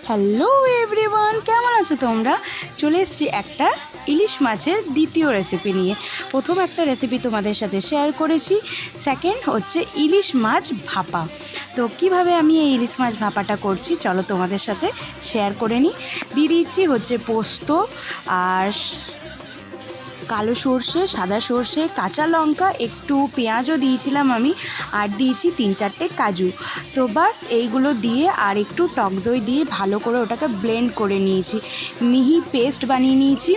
Hello everyone, কেমন আছো তোমরা? চলে এসেছি একটা ইলিশ মাছের দ্বিতীয় রেসিপি নিয়ে। প্রথম একটা রেসিপি তোমাদের সাথে শেয়ার করেছি, সেকেন্ড হচ্ছে ইলিশ মাছ ভাপা। তো কিভাবে আমি এই ইলিশ মাছ ভাপাটা করছি চলো তোমাদের সাথে শেয়ার করে নিই। দিয়ে দিচ্ছি হচ্ছে পোস্ত আর কালো সর্ষে, সাদা সর্ষে, কাঁচা লঙ্কা, একটু পেঁয়াজও দিয়েছিলাম আমি, আর দিয়েছি 3-4টে কাজু। তো বাস এইগুলো দিয়ে আর একটু টক দই দিয়ে ভালো করে ওটাকে ব্লেন্ড করে নিয়েছি, মিহি পেস্ট বানিয়ে নিয়েছি।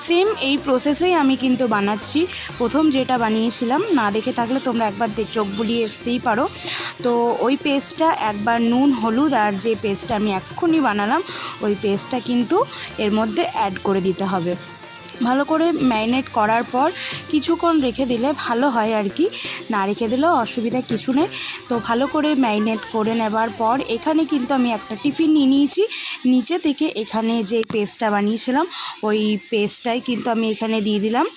সেম এই প্রসেসেই আমি কিন্তু বানাচ্ছি। প্রথম যেটা বানিয়েছিলাম, না দেখে থাকলে তোমরা একবার চোখ বুলিয়ে আসতেই পারো। তো ওই পেস্টটা একবার নুন হলুদ আর যে পেস্টটা আমি এক্ষুনি বানালাম ওই পেস্টটা কিন্তু এর মধ্যে অ্যাড করে দিতে হবে। ভালো করে ম্যারিনেট করার পর কিছুক্ষণ রেখে দিলে ভালো হয় আর কি, না রেখে দিলেও অসুবিধা কিছু নেই। তো ভালো করে ম্যারিনেট করে নেবার পর এখানে কিন্তু আমি একটা টিফিন নিয়ে নিয়েছি। নিচে থেকে এখানে যে পেস্টটা বানিয়েছিলাম ওই পেস্টটাই কিন্তু আমি এখানে দিয়ে দিলাম,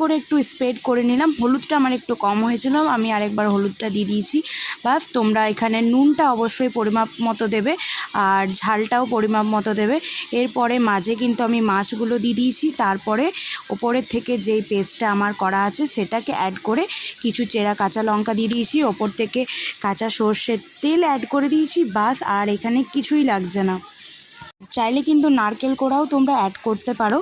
করে একটু স্প্রেড করে নিলাম। হলুদটা আমার একটু কম হয়েছিল, আমি আরেকবার হলুদটা দিয়ে দিয়েছি। বাস তোমরা এখানে নুনটা অবশ্যই পরিমাপ মতো দেবে আর ঝালটাও পরিমাপ মতো দেবে। এরপরে মাঝে কিন্তু আমি মাছগুলো দিয়ে দিয়েছি, তারপরে ওপরের থেকে যেই পেস্টটা আমার করা আছে সেটাকে অ্যাড করে কিছু চেরা কাঁচা লঙ্কা দিয়ে দিয়েছি, ওপর থেকে কাঁচা সর্ষের তেল অ্যাড করে দিয়েছি। বাস আর এখানে কিছুই লাগছে না। চাইলে কিন্তু নারকেল কোড়াও তোমরা অ্যাড করতে পারো,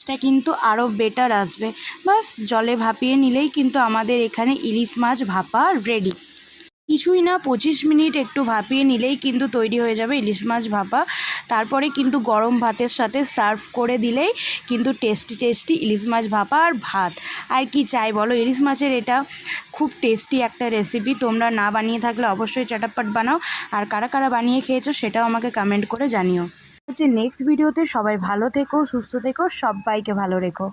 টা কিন্তু আরও বেটার আসবে। বাস জলে ভাপিয়ে নিলেই কিন্তু আমাদের এখানে ইলিশ মাছ ভাপা রেডি। কিছুই না, 25 মিনিট একটু ভাপিয়ে নিলেই কিন্তু তৈরি হয়ে যাবে ইলিশ মাছ ভাপা। তারপরে কিন্তু গরম ভাতের সাথে সার্ভ করে দিলেই কিন্তু টেস্টি ইলিশ মাছ ভাপা আর ভাত। আর কি চাই বলো, ইলিশ মাছের এটা খুব টেস্টি একটা রেসিপি। তোমরা না বানিয়ে থাকলে অবশ্যই চটাপট বানাও, আর কারা কারা বানিয়ে খেয়েছো সেটাও আমাকে কমেন্ট করে জানিও। হচ্ছে নেক্সট ভিডিওতে। সবাই ভালো থেকো, সুস্থ থেকো, সবাইকে ভালো রেখো।